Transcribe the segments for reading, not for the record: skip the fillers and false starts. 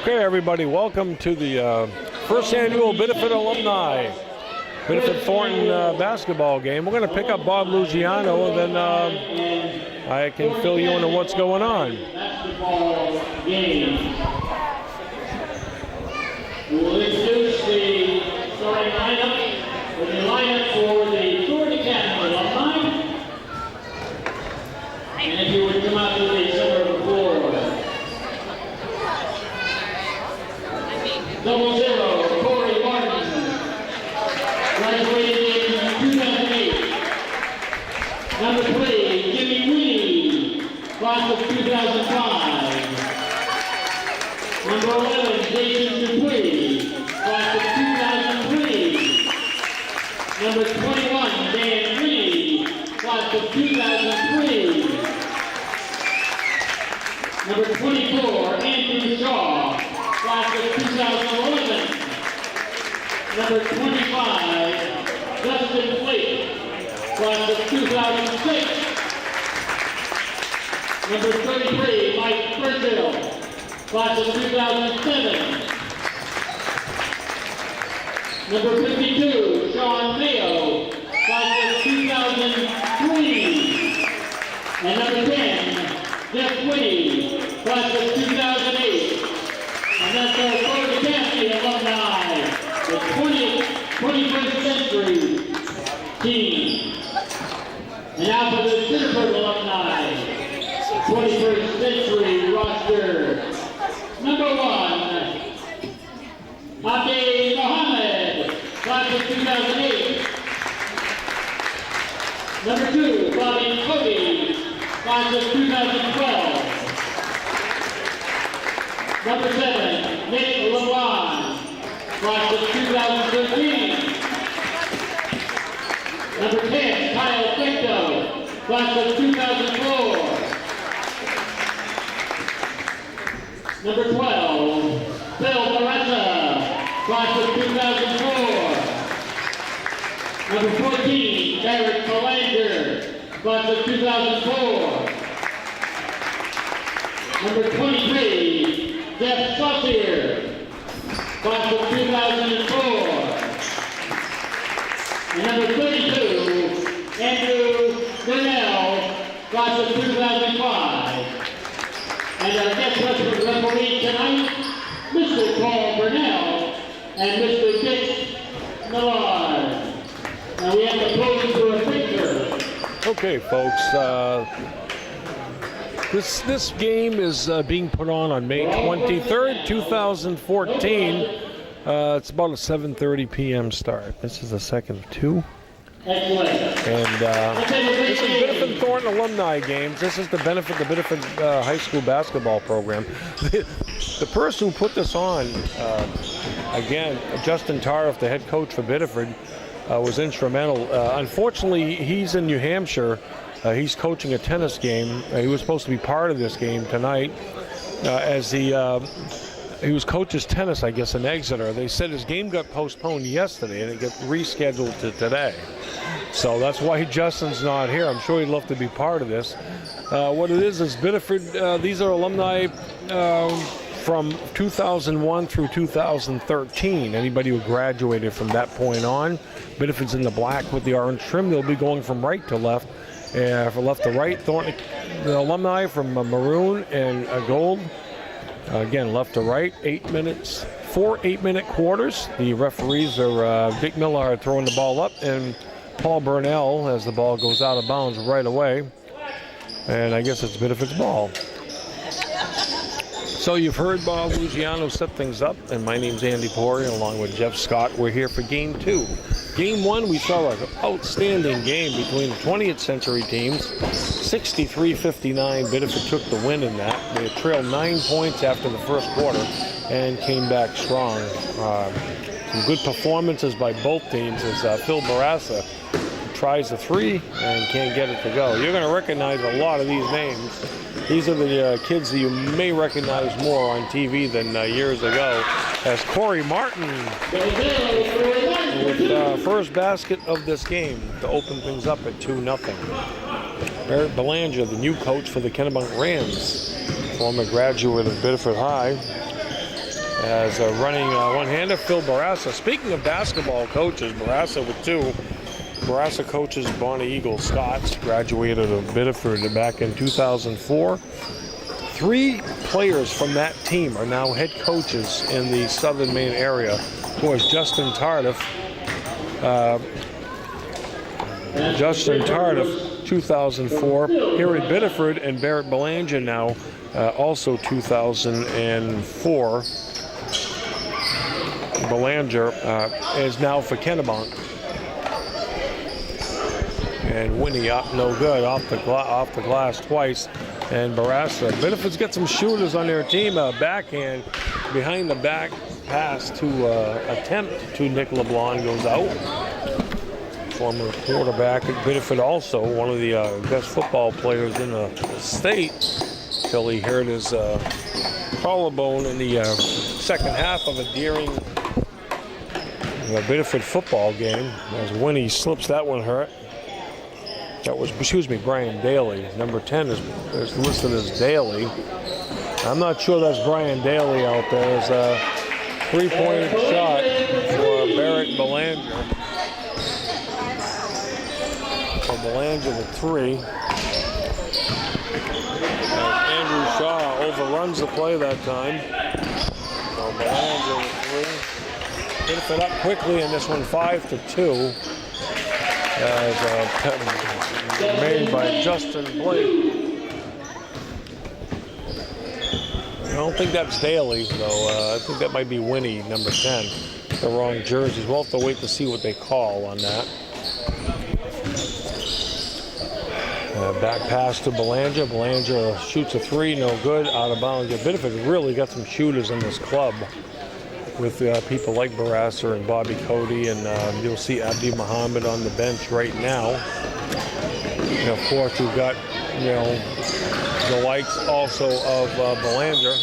Okay, everybody, welcome to the first annual Benefit Alumni Benefit Thornton basketball game. We're going to pick up Bob Luciano, and then I can fill you in on what's going on. Basketball game. We will introduce the starting lineup with the lineup for the Thornton Academy alumni. And if you would come out to the center of the floor. 00, Corey Martin, graduated in 2008. Number 3, Jimmy Winnie, class of 2005. Number 11, Jason Dupuy, class of 2003. Number 21, Dan Winnie, class of 2003. Number 24, Andrew Shaw, class of 2011. Number 25, Dustin Flake, class of 2006. Number 33, Mike Brazil, class of 2007. Number 52, Sean Mayo, class of 2003. And number 10, Jeff Whitty, class of 2008. And that's our Thornton Academy alumni, the 21st century team. And now for the Pittsburgh alumni, 21st century roster. Number 1, Abdi Mohammed, class of 2008. Number 2, Bobby Cody, class of 2012. Number 7, Nick LeBron, class of 2013. Number 10, Kyle Pinto, class of 2004. Number 12, Phil Barretta, class of 2004. Number 14, Derek Belanger, class of 2004. Number 23, Jeff Saucier, class of 2004. And number 32, Andrew Burnell, class of 2005. And our guest referee tonight, Mr. Paul Burnell and Mr. Dick Millard. Now we have to pose for a picture. Okay, folks, this game is being put on May 23rd, 2014. It's about a 7:30 p.m. start. This is the second of two. Excellent. And this is Benefit Thornton alumni games. This is the Benefit High School basketball program. The person who put this on, again, Justin Tariff, the head coach for Biddeford, was instrumental. Unfortunately, he's in New Hampshire. He's coaching a tennis game. He was supposed to be part of this game tonight as he was coach's tennis, I guess, in Exeter. They said his game got postponed yesterday and it got rescheduled to today. So that's why Justin's not here. I'm sure he'd love to be part of this. What it is Biddeford, these are alumni from 2001 through 2013. Anybody who graduated from that point on. Biddeford's in the black with the orange trim. They'll be going from right to left. From left to right, Thornton, the alumni from maroon and gold. Again, left to right, 8 minutes, 4 8-minute quarters. The referees are Dick Millard throwing the ball up and Paul Burnell as the ball goes out of bounds right away. And I guess it's Biddeford's ball. So you've heard Bob Luciano set things up, and my name's Andy Pori along with Jeff Scott. We're here for Game 2. Game 1, we saw an outstanding game between the 20th century teams. 63-59, Biddeford took the win in that. They trailed 9 points after the first quarter and came back strong. Some good performances by both teams as Phil Barrassa tries the three and can't get it to go. You're going to recognize a lot of these names. These are the kids that you may recognize more on TV than years ago, as Corey Martin with first basket of this game to open things up at 2-0. Eric Belanger, the new coach for the Kennebunk Rams, former graduate of Biddeford High. as running one-hander, Phil Barassa. Speaking of basketball coaches, Barassa with 2. Barassa coaches Bonnie Eagle Scots, graduated of Biddeford back in 2004. 3 players from that team are now head coaches in the Southern Maine area. Of course, Justin Tardif, 2004, here at Biddeford, and Barrett Belanger now, also 2004. Belanger is now for Kennebunk. And Winnie up, no good, off the glass twice. And Barassa. Biddeford's got some shooters on their team. Backhand behind the back pass to attempt to Nick LeBlanc goes out. Former quarterback at Biddeford, also one of the best football players in the state, till he hurt his collarbone in the second half of a Deering Biddeford football game. As Winnie slips that one hurt. That was, Brian Daly. Number 10 is listed as Daly. I'm not sure that's Brian Daly out there. There's a 3-point shot for Barrett Belanger. So Belanger with 3. Andrew Shaw overruns the play that time. So Belanger with 3. Hits it up quickly in this one, 5-2. Made by Justin Blake. I don't think that's Daly, though. I think that might be Winnie, number 10. The wrong jerseys. We'll have to wait to see what they call on that. Back pass to Belanger. Belanger shoots a 3, no good, out of bounds. Biddeford really got some shooters in this club, with people like Barassa and Bobby Cody, and you'll see Abdi Muhammad on the bench right now. And of course, we've got, the likes also of Belanger.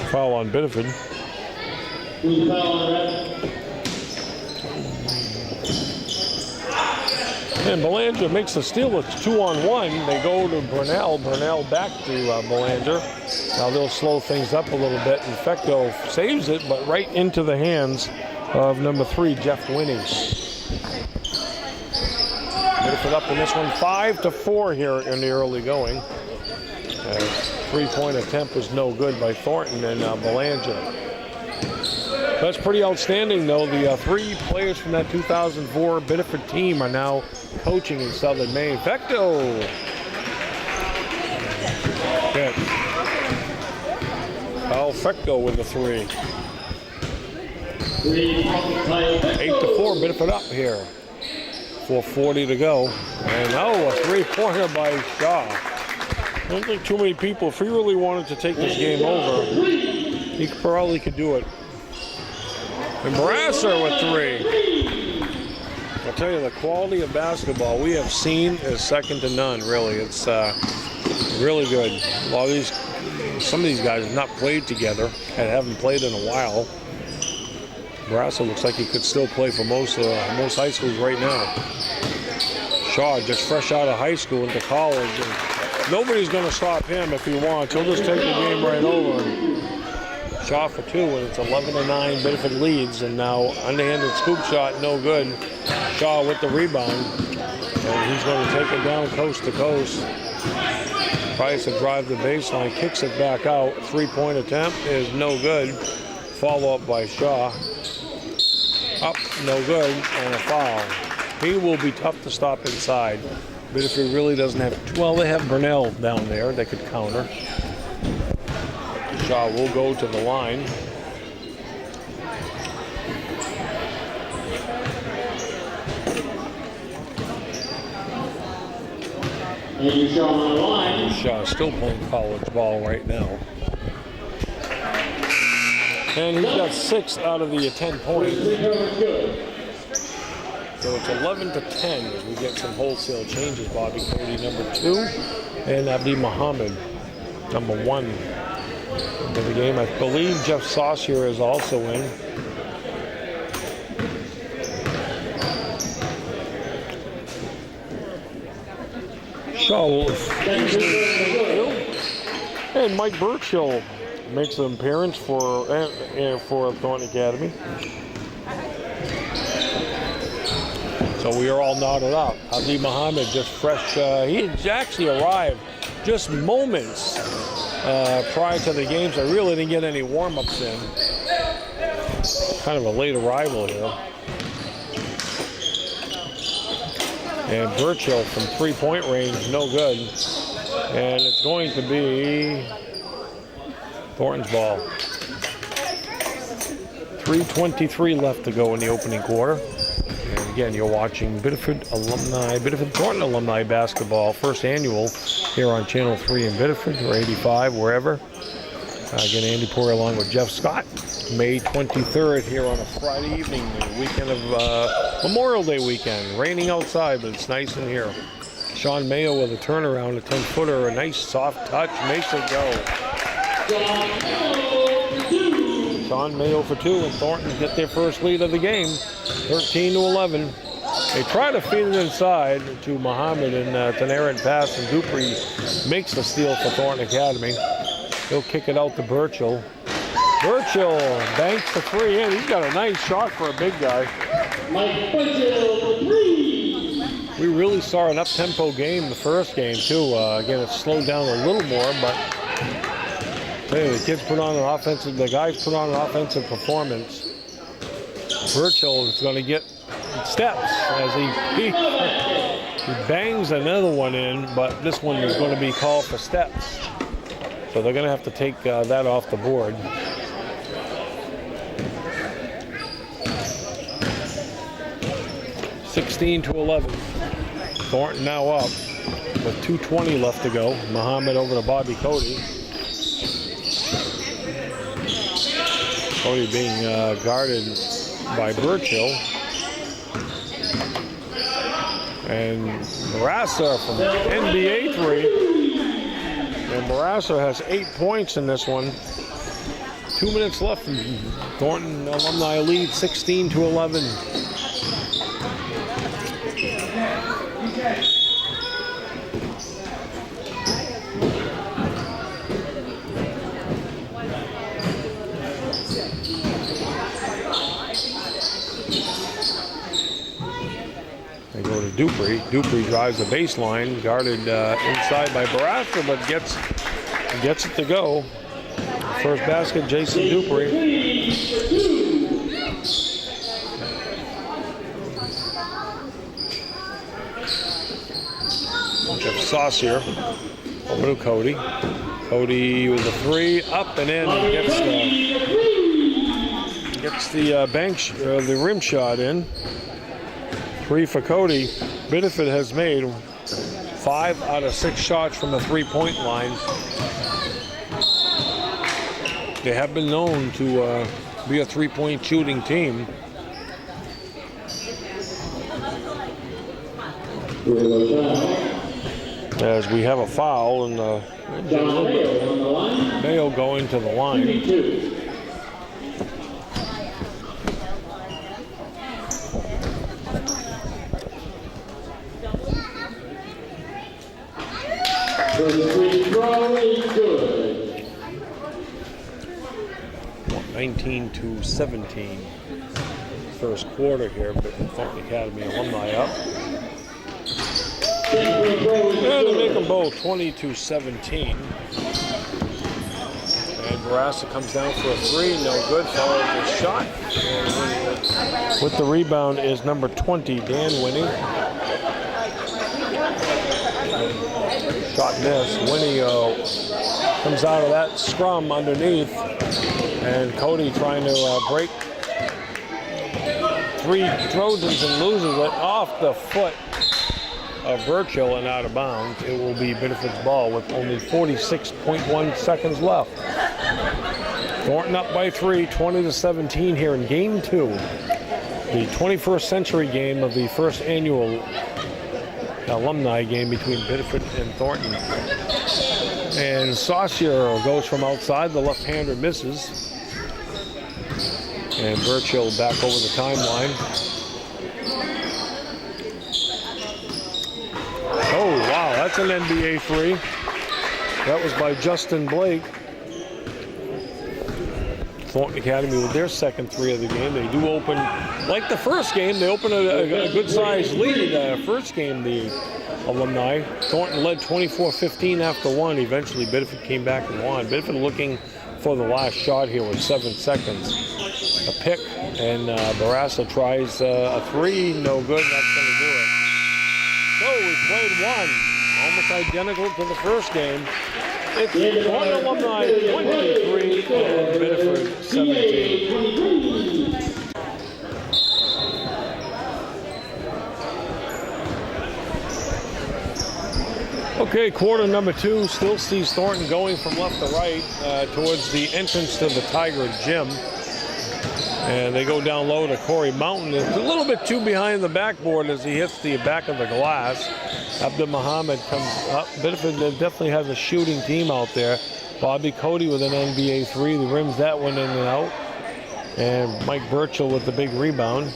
Foul on Biddeford. And Belanger makes a steal. It's 2-on-1. They go to Brunel. Brunel back to Belanger. Now they'll slow things up a little bit. Infecto saves it, but right into the hands of number 3, Jeff Winnie. Biddeford up in this one, 5-4 here in the early going. 3-point attempt was no good by Thornton and Belanger. That's pretty outstanding, though. The 3 players from that 2004 Biddeford team are now coaching in Southern Maine. Infecto. Okay. Infecto with the 3. 8-4, Biddeford up here. 4:40 to go. And a 3-pointer by Shaw. I don't think too many people, if he really wanted to take this game over, he probably could do it. And Barassa with 3. I'll tell you, the quality of basketball we have seen is second to none, really. It's really good. Some of these guys have not played together and haven't played in a while. Barassa looks like he could still play for most high schools right now. Shaw just fresh out of high school into college. And nobody's going to stop him if he wants. He'll just take the game right over. Shaw for 2, and it's 11-9. Biddeford leads, and now underhanded scoop shot, no good. Shaw with the rebound, and he's going to take it down coast to coast. Tries to drive the baseline, kicks it back out. 3-point attempt is no good. Follow up by Shaw. Up, no good, and a foul. He will be tough to stop inside. Biddeford really doesn't have, well, they have Brunel down there. They could counter. Shaw will go to the line. Shaw still playing college ball right now. And he's got 6 out of the 10 points. So it's 11-10 as we get some wholesale changes. Bobby Cody, number 2, and Abdi Muhammad, number 1. Into the game. I believe Jeff Saucier is also in. Shaw. And Mike Burchill makes an appearance for Thornton Academy. So we are all knotted up. Habib Muhammad just fresh. He actually arrived just moments prior to the game, so I really didn't get any warm-ups in. Kind of a late arrival here. And Burchill from three-point range, no good. And it's going to be Thornton's ball. 3:23 left to go in the opening quarter. And again, you're watching Thornton Alumni basketball, first annual here on Channel 3 in Biddeford, or 85, wherever. Again, Andy Poirier along with Jeff Scott. May 23rd here on a Friday evening, the weekend of Memorial Day weekend. Raining outside, but it's nice in here. Sean Mayo with a turnaround, a 10-footer, a nice soft touch, makes it go. Sean Mayo for two, and Thornton get their first lead of the game, 13-11. They try to feed it inside to Muhammad, and it's an errant pass, and Dupree makes the steal for Thornton Academy. He'll kick it out to Burchill. Burchill banks the three in. He's got a nice shot for a big guy. Mike Burchill for three. We really saw an up-tempo game the first game, too. Again, it slowed down a little more, but hey, the guys put on an offensive performance. Burchill is going to get steps as he bangs another one in, but this one is going to be called for steps. So they're going to have to take that off the board. (16-11). Thornton now up with 2:20 left to go. Muhammad over to Bobby Cody. Cody being guarded by Burchill. And Marassa from NBA three. And Marassa has 8 points in this one. 2 minutes left. Thornton Alumni lead 16-11. They go to Dupree. Dupree drives the baseline, guarded inside by Barassa, but gets it to go. First basket, Jason Dupree. Jeff Saucier over to Cody. Cody with a three, up and in, and gets the the rim shot in. 3 for Cody. Biddeford has made 5 out of 6 shots from the three-point line. They have been known to be a three-point shooting team. As we have a foul, and Mayo going to the line. Free throw is good. 19-17. First quarter here, but Thornton Academy Alumni up. And they make them both 20-17. And Barassa comes down for a three, no good, followed the shot. And with the rebound is number 20, Dan Winnie. Shot miss. Winnie comes out of that scrum underneath, and Cody trying to break 3 Trojans and loses it off the foot of Burchill and out of bounds. It will be Biddeford's ball with only 46.1 seconds left. Thornton up by 3, 20-17 here in game 2. The 21st century game of the first annual alumni game between Biddeford and Thornton. And Saucier goes from outside. The left-hander misses. And Burchill back over the timeline. Oh, wow, That's an NBA three. That was by Justin Blake. Thornton Academy with their second three of the game. They do open, like the first game, they open a good-sized lead. First game, the Alumni. Thornton led 24-15 after one. Eventually, Biddeford came back and won. Biddeford looking for the last shot here with 7 seconds. A pick, and Barassa tries a three. No good. That's going to do it. So we played one. Almost identical to the first game. It's Thornton Alumni 23 and Biddeford 17. Okay, quarter number 2 still sees Thornton going from left to right towards the entrance to the Tiger Gym. And they go down low to Corey Mountain. It's a little bit too behind the backboard as he hits the back of the glass. Abdul Muhammad comes up. Biddeford definitely has a shooting team out there. Bobby Cody with an NBA three. The rims that one in and out. And Mike Burchell with the big rebound.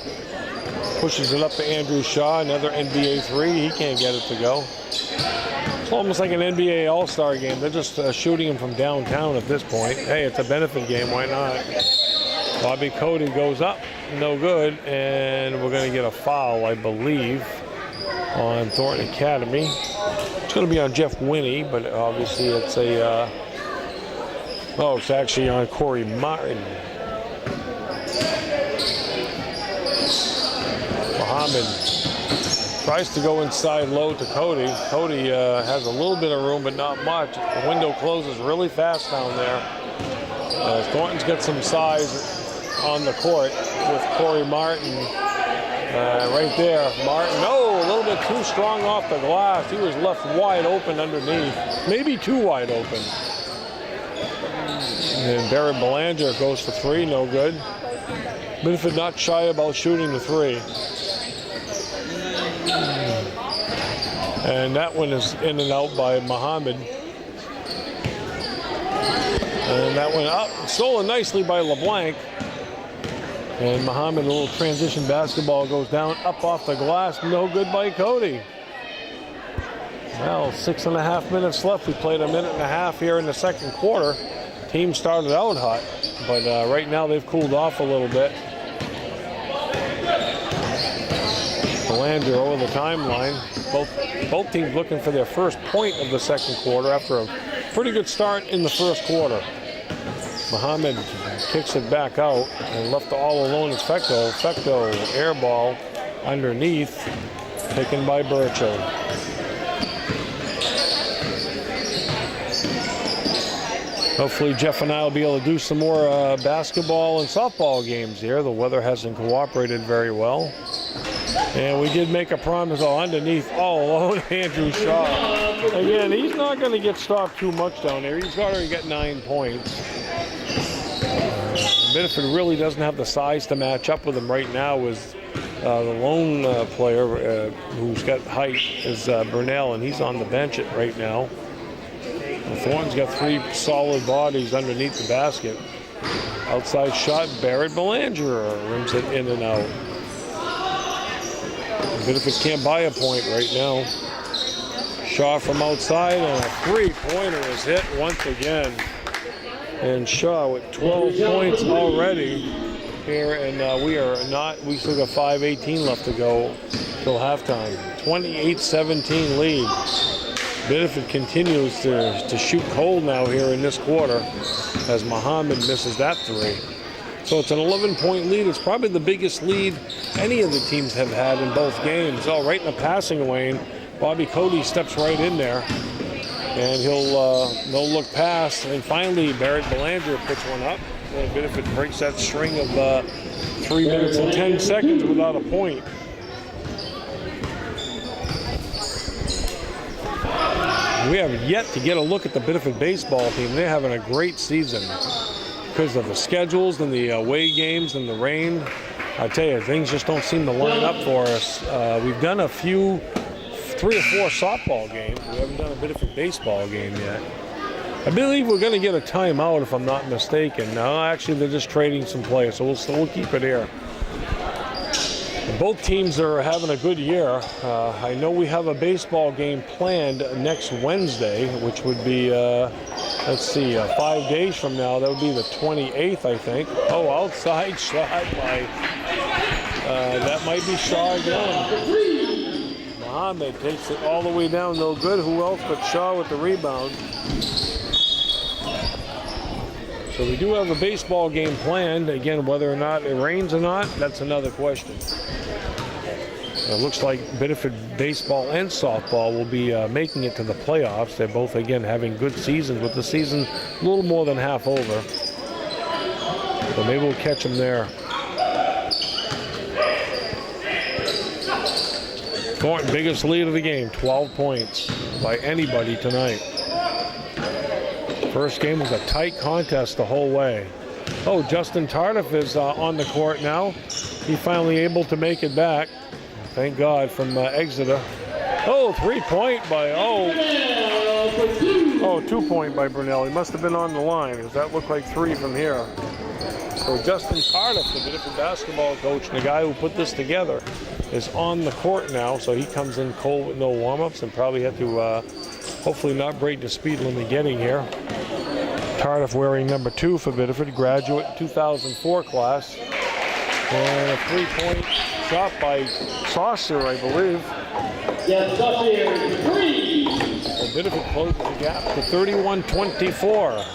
Pushes it up to Andrew Shaw, another NBA three. He can't get it to go. It's almost like an NBA All-Star game. They're just shooting him from downtown at this point. Hey, it's a benefit game. Why not? Bobby Cody goes up. No good. And we're going to get a foul, I believe, on Thornton Academy. It's going to be on Jeff Winnie, but obviously it's a... it's actually on Corey Martin. Muhammad tries to go inside low to Cody. Cody has a little bit of room, but not much. The window closes really fast down there. Thornton's got some size on the court with Corey Martin right there. Martin, a little bit too strong off the glass. He was left wide open underneath. Maybe too wide open. And Barrett Belanger goes for three, no good. Biddeford not shy about shooting the three. And that one is in and out by Muhammad. And that went up, stolen nicely by LeBlanc. And Muhammad, a little transition basketball goes down, up off the glass, no good by Cody. Well, 6.5 minutes left. We played a minute and a half here in the second quarter. Team started out hot, but right now they've cooled off a little bit. Belanger over the timeline. Both teams looking for their first point of the second quarter after a pretty good start in the first quarter. Muhammad kicks it back out and left all alone is Fecto. Fecto air ball underneath, taken by Burchell. Hopefully Jeff and I will be able to do some more basketball and softball games here. The weather hasn't cooperated very well. And we did make a promise underneath all alone, Andrew Shaw. Again, he's not going to get stopped too much down there. He's already got 9 points. Biddeford really doesn't have the size to match up with him right now. Is the lone player who's got height is Burnell, and he's on the bench right now. Thornton's got 3 solid bodies underneath the basket. Outside shot, Barrett Belanger rims it in and out. Biddeford can't buy a point right now. Shaw from outside, and a 3-pointer is hit once again. And Shaw with 12 points already here, and we still got 5:18 left to go till halftime. 28-17 lead. Biddeford continues to shoot cold now here in this quarter as Muhammad misses that 3. So it's an 11-point lead. It's probably the biggest lead any of the teams have had in both games. Oh, right in the passing lane, Bobby Cody steps right in there. And he'll no look pass. And finally, Barrett Belanger puts one up. And Biddeford breaks that string of 3 minutes and 10 seconds without a point. We have yet to get a look at the Biddeford baseball team. They're having a great season because of the schedules and the away games and the rain. I tell you, things just don't seem to line up for us. We've done a few 3 or 4 softball games. We haven't done a Biddeford baseball game yet. I believe we're going to get a timeout if I'm not mistaken. No, actually, they're just trading some players, so we'll keep it here. Both teams are having a good year. I know we have a baseball game planned next Wednesday, which would be, let's see, 5 days from now. That would be the 28th, I think. Oh, outside shot by, that might be Shaw again. Mohammed takes it all the way down, no good. Who else but Shaw with the rebound? So we do have a baseball game planned. Again, whether or not it rains or not, that's another question. It looks like Biddeford baseball and softball will be making it to the playoffs. They're both, again, having good seasons, with the season a little more than half over. So maybe we'll catch them there. Thornton, biggest lead of the game, 12 points by anybody tonight. First game was a tight contest the whole way. Oh, Justin Tardif is on the court now. He finally able to make it back. Thank God, from Exeter. Oh, 3-point by, 2-point by Brunel. He must have been on the line, because that looked like 3 from here. So Justin Tardif, the Biddeford basketball coach, and the guy who put this together, is on the court now. So he comes in cold with no warm-ups and probably had to hopefully not break the speed limit getting here. Tardif wearing number 2 for Biddeford, graduate 2004 class. And a 3-point shot by Saucer, I believe. Yes, Saucer, 3. So Biddeford closes the gap to 31-24.